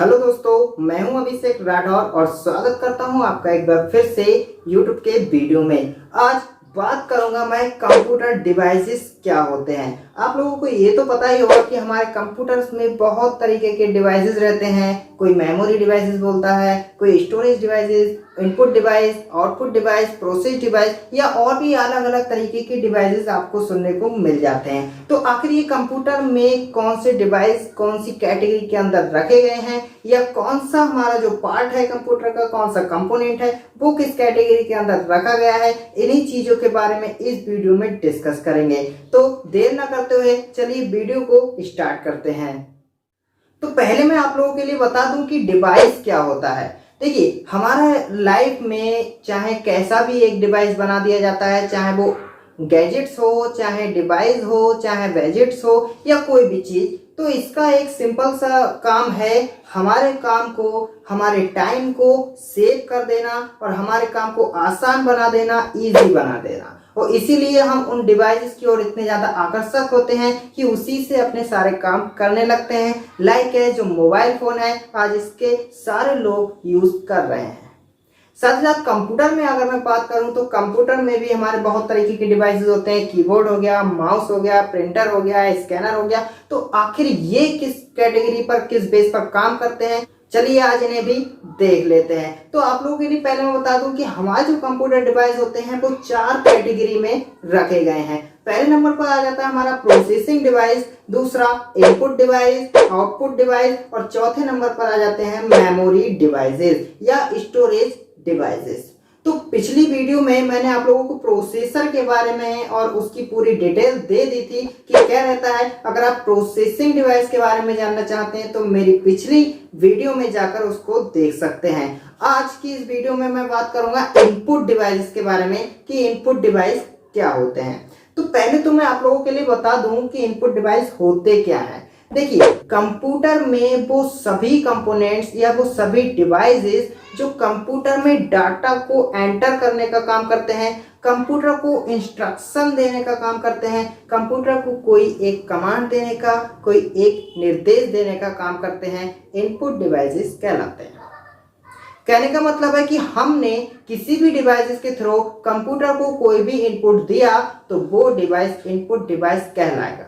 Hello दोस्तों, मैं हूं अभिषेक राठौर और स्वागत करता हूं आपका एक बार फिर से यूट्यूब के वीडियो में। आज बात करूंगा मैं कंप्यूटर डिवाइसेस क्या होते हैं। आप लोगों को ये तो पता ही होगा कि हमारे कंप्यूटर्स में बहुत तरीके के डिवाइसेस रहते हैं। कोई मेमोरी डिवाइसेस बोलता है, कोई storage devices, input device, output device, process device या और भी अलग अलग तरीके के डिवाइसेस आपको सुनने को मिल जाते हैं। तो आखिर ये कंप्यूटर में कौन से डिवाइस कौन सी कैटेगरी के अंदर रखे गए हैं या कौन सा हमारा जो पार्ट है कंप्यूटर का, कौन सा कंपोनेंट है वो किस कैटेगरी के अंदर रखा गया है, इन्हीं चीजों के बारे में इस वीडियो में डिस्कस करेंगे। तो देर ना करते हुए चलिए वीडियो को स्टार्ट करते हैं। तो पहले मैं आप लोगों के लिए बता दूं कि डिवाइस क्या होता है। देखिए, हमारा लाइफ में चाहे कैसा भी एक डिवाइस बना दिया जाता है, चाहे वो गैजेट्स हो, चाहे डिवाइस हो, चाहे वैजेट्स हो या कोई भी चीज, तो इसका एक सिंपल सा काम है हमारे काम को, हमारे टाइम को सेव कर देना और हमारे काम को आसान बना देना, इजी बना देना। और इसीलिए हम उन डिवाइसेस की ओर इतने ज़्यादा आकर्षक होते हैं कि उसी से अपने सारे काम करने लगते हैं। लाइक है जो मोबाइल फ़ोन है, आज इसके सारे लोग यूज़ कर रहे हैं। साथ ही साथ कंप्यूटर में अगर मैं बात करूं तो कंप्यूटर में भी हमारे बहुत तरीके के डिवाइसेस होते हैं। कीबोर्ड हो गया, माउस हो गया, प्रिंटर हो गया, स्कैनर हो गया। तो आखिर ये किस कैटेगरी पर, किस बेस पर काम करते हैं, चलिए आज इन्हें भी देख लेते हैं। तो आप लोगों के लिए पहले मैं बता दूं कि हमारे जो कंप्यूटर डिवाइस होते हैं वो 4 कैटेगरी में रखे गए हैं। पहले नंबर पर आ जाता है हमारा प्रोसेसिंग डिवाइस, दूसरा इनपुट डिवाइस, आउटपुट डिवाइस और चौथे नंबर पर आ जाते हैं मेमोरी डिवाइसेस या स्टोरेज डिवाइसेस। तो पिछली वीडियो में मैंने आप लोगों को प्रोसेसर के बारे में और उसकी पूरी डिटेल दे दी थी कि क्या रहता है। अगर आप प्रोसेसिंग डिवाइस के बारे में जानना चाहते हैं तो मेरी पिछली वीडियो में जाकर उसको देख सकते हैं। आज की इस वीडियो में मैं बात करूंगा इनपुट डिवाइस के बारे में कि इनपुट डिवाइस क्या होते हैं। तो पहले तो मैं आप लोगों के लिए बता दूं कि इनपुट डिवाइस होते क्या है। देखिए, कंप्यूटर में वो सभी कंपोनेंट्स या वो सभी डिवाइसेस जो कंप्यूटर में डाटा को एंटर करने का काम करते हैं, कंप्यूटर को इंस्ट्रक्शन देने का काम करते हैं, कंप्यूटर को कोई एक कमांड देने का, कोई एक निर्देश देने का काम करते हैं, इनपुट डिवाइसेस कहलाते हैं। कहने का मतलब है कि हमने किसी भी डिवाइस के थ्रू कंप्यूटर को कोई भी इनपुट दिया तो वो डिवाइस इनपुट डिवाइस कहलाएगा।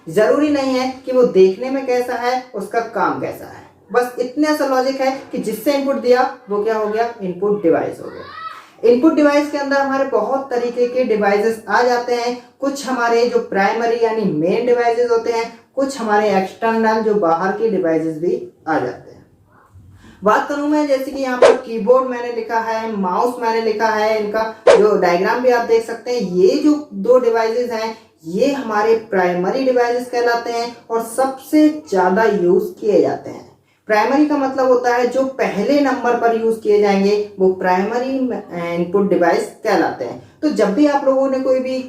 जरूरी नहीं है कि वो देखने में कैसा है, उसका काम कैसा है। बस इतना सा लॉजिक है कि जिससे इनपुट दिया वो क्या हो गया, इनपुट डिवाइस हो गया। इनपुट डिवाइस के अंदर हमारे बहुत तरीके के डिवाइसेस आ जाते हैं। कुछ हमारे जो प्राइमरी यानी मेन डिवाइसेस होते हैं, कुछ हमारे एक्सटर्नल जो बाहर के डिवाइसेस भी आ जाते हैं। बात करूं मैं, जैसे कि यहाँ पर कीबोर्ड मैंने लिखा है, माउस मैंने लिखा है, इनका जो डायग्राम भी आप देख सकते हैं। ये जो 2 डिवाइसेस हैं ये हमारे प्राइमरी डिवाइसेस कहलाते हैं और सबसे ज्यादा यूज किए जाते हैं। प्राइमरी का मतलब होता है जो पहले नंबर पर यूज किए जाएंगे वो प्राइमरी इनपुट डिवाइस कहलाते हैं। तो जब भी आप लोगों ने कोई भी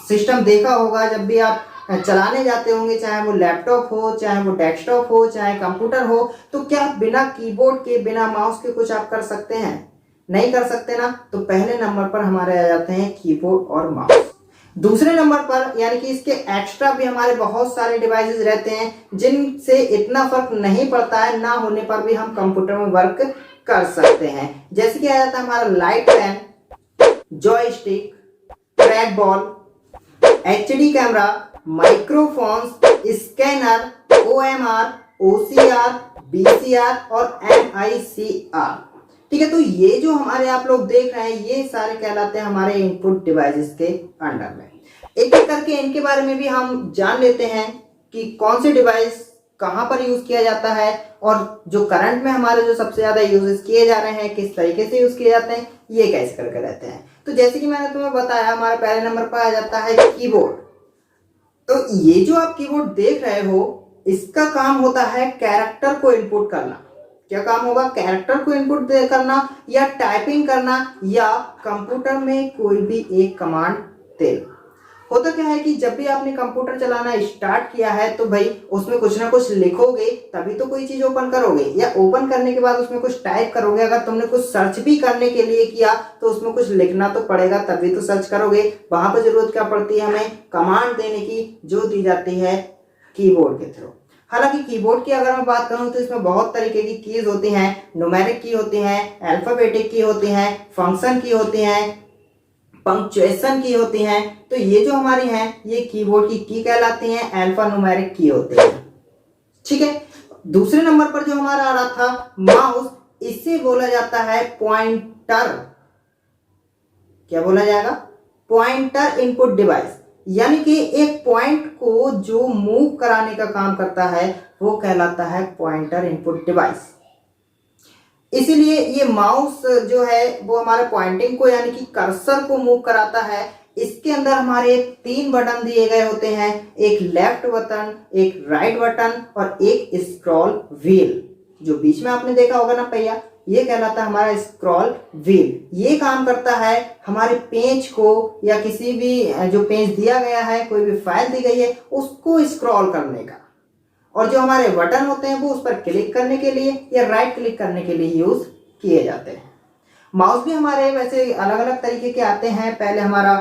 सिस्टम देखा होगा, जब भी आप चलाने जाते होंगे, चाहे वो लैपटॉप हो, चाहे वो डेस्कटॉप हो, चाहे कंप्यूटर हो, तो क्या बिना कीबोर्ड के, बिना माउस के कुछ आप कर सकते हैं? नहीं कर सकते ना। तो पहले नंबर पर हमारे आ जाते हैं कीबोर्ड और माउस। दूसरे नंबर पर यानी कि इसके एक्स्ट्रा भी हमारे बहुत सारे डिवाइसेस रहते हैं जिनसे इतना फर्क नहीं पड़ता है, ना होने पर भी हम कंप्यूटर में वर्क कर सकते हैं। जैसे कि आ जाता है हमारा light pen, joystick, track ball, HD camera, microphones, scanner, OMR, OCR, BCR और एमआईसीआर। ठीक है, तो ये जो हमारे आप लोग देख रहे हैं ये सारे कहलाते हैं हमारे इनपुट डिवाइसेस के अंडर में। एक एक करके इनके बारे में भी हम जान लेते हैं कि कौन से डिवाइस कहां पर यूज किया जाता है और जो करंट में हमारे जो सबसे ज्यादा यूजेस किए जा रहे हैं, किस तरीके से यूज किए जाते हैं, ये कैसे करके रहते हैं। तो जैसे कि मैंने तुम्हें बताया, हमारे पहले नंबर पर आ जाता है कीबोर्ड। तो ये जो आप कीबोर्ड देख रहे हो इसका काम होता है कैरेक्टर को इनपुट करना। क्या काम होगा? कैरेक्टर को इनपुट करना या टाइपिंग करना या कंप्यूटर में कोई भी एक कमांड देना। होता क्या है कि जब भी आपने कंप्यूटर चलाना स्टार्ट किया है तो भाई उसमें कुछ ना कुछ लिखोगे तभी तो कोई चीज ओपन करोगे, या ओपन करने के बाद उसमें कुछ टाइप करोगे। अगर तुमने कुछ सर्च भी करने के लिए किया तो उसमें कुछ लिखना तो पड़ेगा, तभी तो सर्च करोगे। वहां पर जरूरत क्या पड़ती है? हमें कमांड देने की, जो दी जाती है कीबोर्ड के थ्रू। हालांकि कीबोर्ड की अगर मैं बात करूं तो इसमें बहुत तरीके की कीज होती हैं, न्यूमेरिक की होती हैं, अल्फाबेटिक की होती हैं, फंक्शन की होती हैं, पंक्चुएशन की होती हैं। तो ये जो हमारी हैं ये कीबोर्ड की की कहलाती हैं, अल्फा न्यूमेरिक की होती है। ठीक है, दूसरे नंबर पर जो हमारा आ रहा था माउस, इसे बोला जाता है पॉइंटर। क्या बोला जाएगा? पॉइंटर इनपुट डिवाइस, यानी कि एक पॉइंट को जो मूव कराने का काम करता है वो कहलाता है पॉइंटर इनपुट डिवाइस। इसीलिए ये माउस जो है वो हमारे पॉइंटिंग को यानी कि कर्सर को मूव कराता है। इसके अंदर हमारे 3 बटन दिए गए होते हैं, एक लेफ्ट बटन, एक राइट बटन और एक स्क्रॉल व्हील। जो बीच में आपने देखा होगा ना पहिया, ये कहलाता है हमारा स्क्रॉल व्हील। ये काम करता है हमारे पेज को या किसी भी जो पेज दिया गया है, कोई भी फाइल दी गई है उसको स्क्रॉल करने का। और जो हमारे बटन होते हैं वो उस पर क्लिक करने के लिए या राइट क्लिक करने के लिए यूज किए जाते हैं। माउस भी हमारे वैसे अलग अलग तरीके के आते हैं। पहले हमारा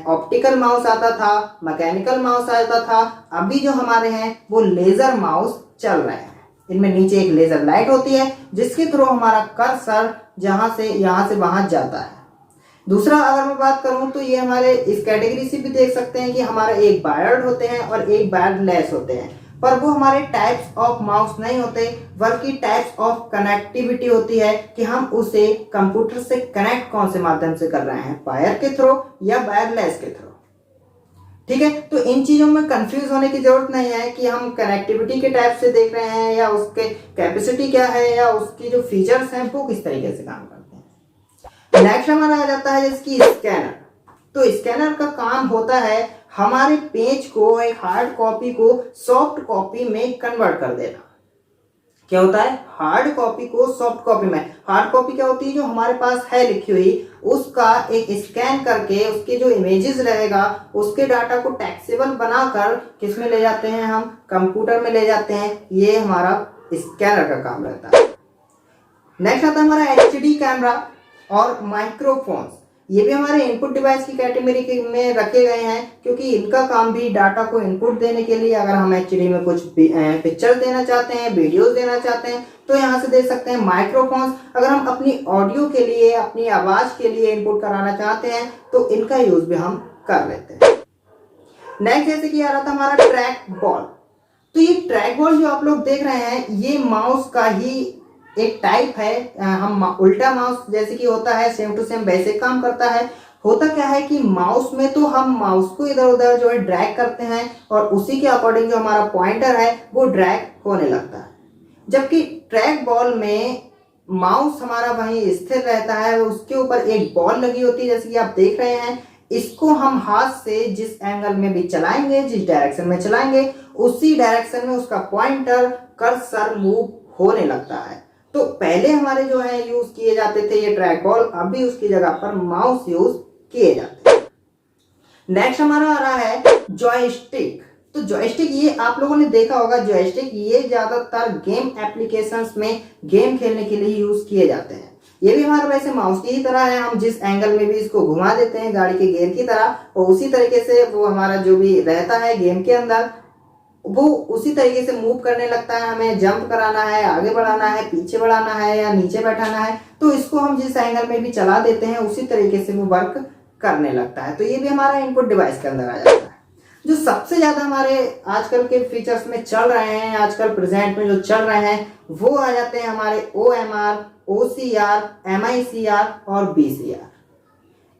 ऑप्टिकल माउस आता था, मैकेनिकल माउस आता था, अभी जो हमारे हैं वो लेजर माउस चल रहे हैं। इनमें नीचे एक लेजर लाइट होती है जिसके थ्रू हमारा कर्सर यहाँ से वहां जाता है। दूसरा अगर मैं बात करूं तो ये हमारे इस कैटेगरी से भी देख सकते हैं कि हमारे एक वायर्ड होते हैं और एक वायरलेस होते हैं, पर वो हमारे टाइप्स ऑफ माउस नहीं होते बल्कि टाइप्स ऑफ कनेक्टिविटी होती है कि हम उसे कंप्यूटर से कनेक्ट कौन से माध्यम से कर रहे हैं, वायर के थ्रू या वायरलेस के थ्रू। ठीक है, तो इन चीजों में कंफ्यूज होने की जरूरत नहीं है कि हम कनेक्टिविटी के टाइप से देख रहे हैं या उसके कैपेसिटी क्या है या उसकी जो फीचर्स हैं वो किस तरीके से काम करते हैं। नेक्स्ट हमारा आ जाता है जिसकी स्कैनर। तो स्कैनर का काम होता है हमारे पेज को, एक हार्ड कॉपी को सॉफ्ट कॉपी में कन्वर्ट कर देना। क्या होता है? हार्ड कॉपी को सॉफ्ट कॉपी में। हार्ड कॉपी क्या होती है? जो हमारे पास है लिखी हुई, उसका एक स्कैन करके उसके जो इमेजेस रहेगा उसके डाटा को टैक्सेबल बनाकर किस में ले जाते हैं हम? कंप्यूटर में ले जाते हैं। ये हमारा स्कैनर का काम रहता है। नेक्स्ट आता है हमारा एचडी कैमरा और माइक्रोफोन्स। ये भी हमारे इनपुट डिवाइस की कैटेगरी में रखे गए हैं क्योंकि इनका काम भी डाटा को इनपुट देने के लिए, अगर हम एचडी में कुछ पिक्चर देना चाहते हैं, वीडियोस देना चाहते हैं तो यहाँ से दे सकते हैं। माइक्रोफोन्स अगर हम अपनी ऑडियो के लिए, अपनी आवाज के लिए इनपुट कराना चाहते हैं तो इनका यूज भी हम कर लेते हैं। नेक्स्ट जैसे कि आ रहा था हमारा ट्रैक बॉल। तो ये ट्रैक बॉल जो आप लोग देख रहे हैं ये माउस का ही एक टाइप है। हम उल्टा माउस जैसे कि होता है सेम टू सेम वैसे काम करता है। होता क्या है कि माउस में तो हम माउस को इधर उधर जो है ड्रैग करते हैं और उसी के अकॉर्डिंग जो हमारा पॉइंटर है वो ड्रैग होने लगता है, जबकि ट्रैक बॉल में माउस हमारा वहीं स्थिर रहता है, उसके ऊपर एक बॉल लगी होती है जैसे कि आप देख रहे हैं। इसको हम हाथ से जिस एंगल में भी चलाएंगे, जिस डायरेक्शन में चलाएंगे, उसी डायरेक्शन में उसका पॉइंटर कर्सर मूव होने लगता है। तो पहले हमारे जो है यूज किए जाते थे ये ट्रैक बॉल, अभी उसकी जगह पर माउस यूज किए जाते हैं। नेक्स्ट हमारा आ रहा है जॉयस्टिक। तो जॉयस्टिक ये आप लोगों ने देखा होगा, जॉयस्टिक ये ज्यादातर गेम एप्लीकेशंस में गेम खेलने के लिए यूज किए जाते हैं। ये भी हमारे वैसे माउस की ही तरह है, हम जिस एंगल में भी इसको घुमा देते हैं गाड़ी के गियर की तरह, और उसी तरीके से वो हमारा जो भी रहता है गेम के अंदर वो उसी तरीके से मूव करने लगता है। हमें जंप कराना है, आगे बढ़ाना है, पीछे बढ़ाना है या नीचे बैठाना है, तो इसको हम जिस एंगल में भी चला देते हैं उसी तरीके से वो वर्क करने लगता है। तो ये भी हमारा इनपुट डिवाइस के अंदर आ जाता है। जो सबसे ज्यादा हमारे आजकल के फीचर्स में चल रहे हैं, आजकल प्रेजेंट में जो चल रहे हैं वो आ जाते हैं हमारे OMR, OCR, MICR और BCR।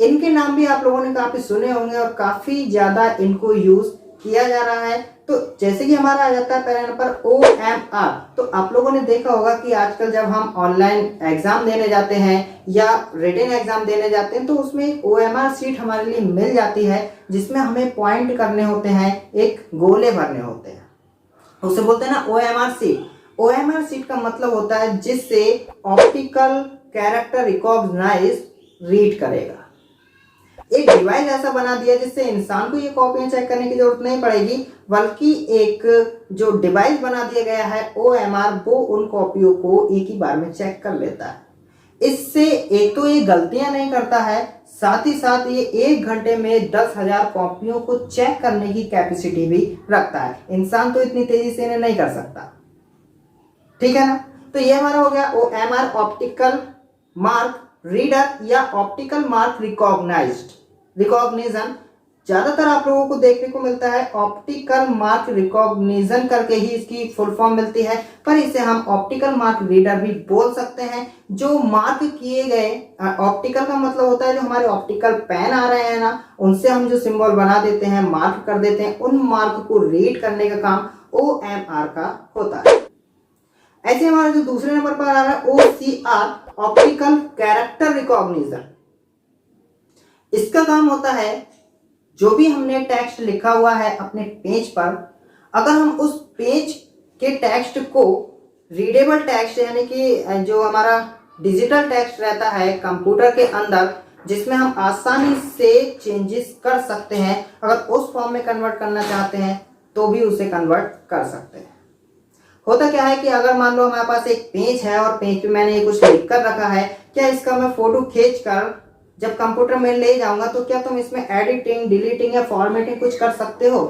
इनके नाम भी आप लोगों ने काफी सुने होंगे और काफी ज्यादा इनको यूज किया जा रहा है। तो जैसे कि हमारा आ जाता है पहले नंबर OMR। तो आप लोगों ने देखा होगा कि आजकल जब हम ऑनलाइन एग्जाम देने जाते हैं या रिटन एग्जाम देने जाते हैं तो उसमें एक OMR सीट हमारे लिए मिल जाती है जिसमें हमें पॉइंट करने होते हैं, एक गोले भरने होते हैं, उसे बोलते हैं ना OMR सीट। OMR सीट का मतलब होता है जिससे ऑप्टिकल कैरेक्टर रिकॉग्नाइज रीड करेगा। एक डिवाइस ऐसा बना दिया जिससे इंसान को ये कॉपियां चेक करने की जरूरत नहीं पड़ेगी, बल्कि एक जो डिवाइस बना दिया गया है OMR वो उन कॉपियों को एक ही बार में चेक कर लेता है। इससे एक तो ये गलतियां नहीं करता है, साथ ही साथ ये 1 घंटे में 10,000 कॉपियों को चेक करने की कैपेसिटी भी रखता है। इंसान तो इतनी तेजी से इन्हें नहीं कर सकता, ठीक है ना। तो ये हमारा हो गया OMR, ऑप्टिकल मार्क रीडर या ऑप्टिकल मार्क रिकॉग्निशन। ज्यादातर आप लोगों को देखने को मिलता है ऑप्टिकल मार्क रिकॉग्निशन करके ही इसकी फुल फॉर्म मिलती है, पर इसे हम ऑप्टिकल मार्क रीडर भी बोल सकते हैं। जो मार्क किए गए, ऑप्टिकल का मतलब होता है जो हमारे ऑप्टिकल पेन आ रहे हैं ना, उनसे हम जो सिंबल बना देते हैं, मार्क कर देते हैं, उन मार्क को रीड करने का काम OMR का होता है। ऐसे हमारा जो दूसरे नंबर पर आ रहा है OCR, ऑप्टिकल कैरेक्टर रिकॉग्निशन। इसका काम होता है जो भी हमने टेक्स्ट लिखा हुआ है अपने पेज पर, अगर हम उस पेज के टेक्स्ट को रीडेबल टेक्स्ट यानी कि जो हमारा डिजिटल टेक्स्ट रहता है कंप्यूटर के अंदर, जिसमें हम आसानी से चेंजेस कर सकते हैं, अगर उस फॉर्म में कन्वर्ट करना चाहते हैं तो भी उसे कन्वर्ट कर सकते हैं। होता क्या है कि अगर मान लो हमारे पास एक पेज है और पेज पे मैंने ये कुछ लिख कर रखा है, क्या इसका मैं फोटो खींच कर जब कंप्यूटर में ले जाऊंगा तो क्या तुम इसमें एडिटिंग, डिलीटिंग या फॉर्मेटिंग कुछ कर सकते हो?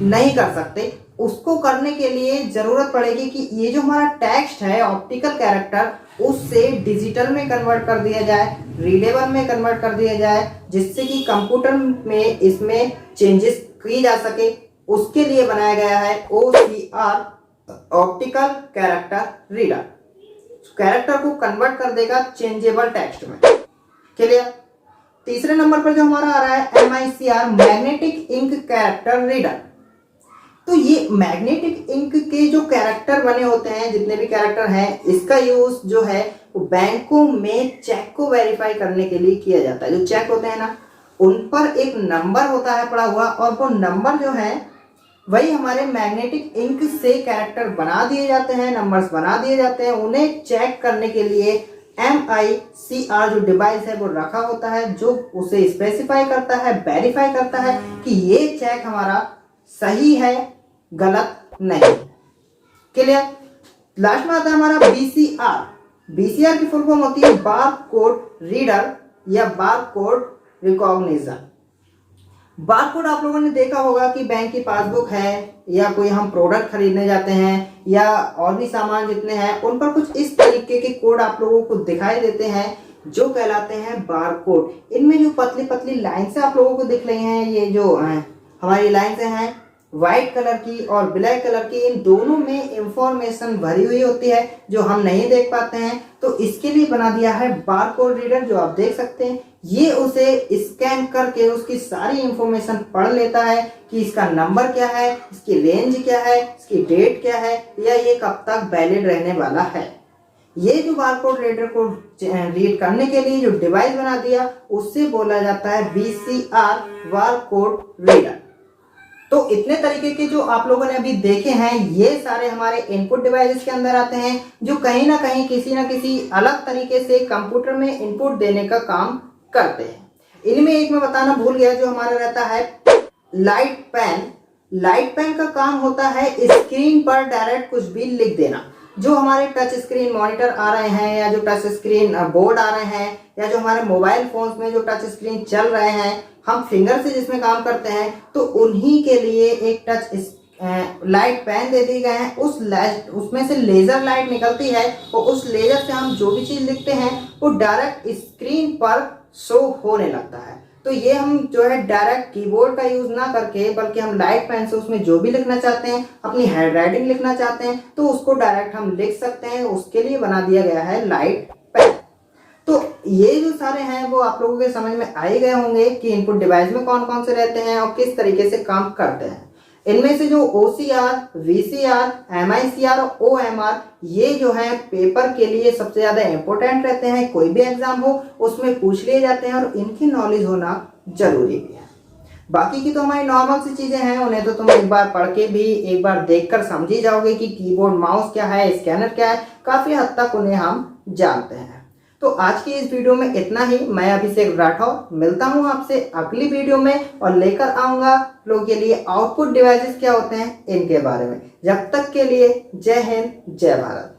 नहीं कर सकते। उसको करने के लिए जरूरत पड़ेगी कि ये जो हमारा टेक्स्ट है ऑप्टिकल कैरेक्टर, उससे डिजिटल में कन्वर्ट कर दिया जाए, रीडेबल में कन्वर्ट कर दिया जाए, जिससे कि कंप्यूटर में इसमें चेंजेस की जा सके। उसके लिए बनाया गया है OCR, optical character reader. Character को कन्वर्ट कर देगा चेंजेबल टेक्स्ट में। क्लियर। तीसरे नंबर पर जो हमारा आ रहा है MICR, magnetic ink character reader. तो ये मैग्नेटिक इंक के जो कैरेक्टर बने होते हैं, जितने भी कैरेक्टर हैं, इसका यूज जो है वो बैंकों में चेक को वेरीफाई करने के लिए किया जाता है। जो चेक होते हैं ना, उन पर एक नंबर होता है पड़ा हुआ, और वो नंबर जो है वही हमारे मैग्नेटिक इंक से कैरेक्टर बना दिए जाते हैं, नंबर्स बना दिए जाते हैं। उन्हें चेक करने के लिए MICR जो डिवाइस है वो रखा होता है, जो उसे स्पेसिफाई करता है, वेरीफाई करता है कि ये चेक हमारा सही है, गलत नहीं। क्लियर। लास्ट में आता है हमारा BCR की फुल फॉर्म होती है बार कोड रीडर या बार कोड रिकॉग्निशन। बारकोड आप लोगों ने देखा होगा कि बैंक की पासबुक है या कोई हम प्रोडक्ट खरीदने जाते हैं या और भी सामान जितने हैं, उन पर कुछ इस तरीके के कोड आप लोगों को दिखाई देते हैं जो कहलाते हैं बारकोड। इनमें जो पतली पतली लाइन से आप लोगों को दिख रही हैं, ये जो हमारी लाइन से हैं व्हाइट कलर की और ब्लैक कलर की, इन दोनों में इंफॉर्मेशन भरी हुई होती है जो हम नहीं देख पाते हैं। तो इसके लिए बना दिया है बारकोड रीडर, जो आप देख सकते हैं। ये उसे स्कैन करके उसकी सारी इंफॉर्मेशन पढ़ लेता है कि इसका नंबर क्या है, इसकी रेंज क्या है, इसकी डेट क्या है, या ये कब तक वैलिड रहने वाला है। ये जो बारकोड रीडर को रीड करने के लिए जो डिवाइस बना दिया, उससे बोला जाता है BCR, बारकोड रीडर। तो इतने तरीके के जो आप लोगों ने अभी देखे हैं, ये सारे हमारे इनपुट डिवाइसेस के अंदर आते हैं, जो कहीं ना कहीं किसी ना किसी अलग तरीके से कंप्यूटर में इनपुट देने का काम करते हैं। इनमें एक मैं बताना भूल गया, जो हमारा रहता है लाइट पेन। लाइट पेन का काम होता है स्क्रीन पर डायरेक्ट कुछ भी लिख देना। जो हमारे टच स्क्रीन मॉनिटर आ रहे हैं, या जो टच स्क्रीन बोर्ड आ रहे हैं, या जो हमारे मोबाइल फोन्स में जो टच स्क्रीन चल रहे हैं, हम फिंगर से जिसमें काम करते हैं, तो उन्हीं के लिए एक टच लाइट पेन दे दिए गए हैं। उसमें से लेजर लाइट निकलती है, और उस लेजर से हम जो भी चीज लिखते हैं वो डायरेक्ट स्क्रीन पर शो होने लगता है। तो ये हम जो है डायरेक्ट कीबोर्ड का यूज ना करके, बल्कि हम लाइट पेन से उसमें जो भी लिखना चाहते हैं, अपनी हैंड राइटिंग लिखना चाहते हैं, तो उसको डायरेक्ट हम लिख सकते हैं। उसके लिए बना दिया गया है लाइट पेन। तो ये जो सारे हैं वो आप लोगों के समझ में आ ही गए होंगे कि इनपुट डिवाइस में कौन कौन से रहते हैं और किस तरीके से काम करते हैं। इनमें से जो OCR, VCR, MICR और OMR, ये जो है पेपर के लिए सबसे ज्यादा इंपॉर्टेंट रहते हैं। कोई भी एग्जाम हो उसमें पूछ लिए जाते हैं, और इनकी नॉलेज होना जरूरी भी है। बाकी की तो हमारी नॉर्मल सी चीजें हैं, उन्हें तो तुम एक बार पढ़ के भी एक बार देखकर समझ ही जाओगे कि कीबोर्ड माउस क्या है, स्कैनर क्या है। काफी हद तक उन्हें हम जानते हैं। तो आज की इस वीडियो में इतना ही। मैं अभिषेक राठौर मिलता हूं आपसे अगली वीडियो में, और लेकर आऊंगा लोगों के लिए आउटपुट डिवाइसेस क्या होते हैं इनके बारे में। जब तक के लिए जय हिंद, जय भारत।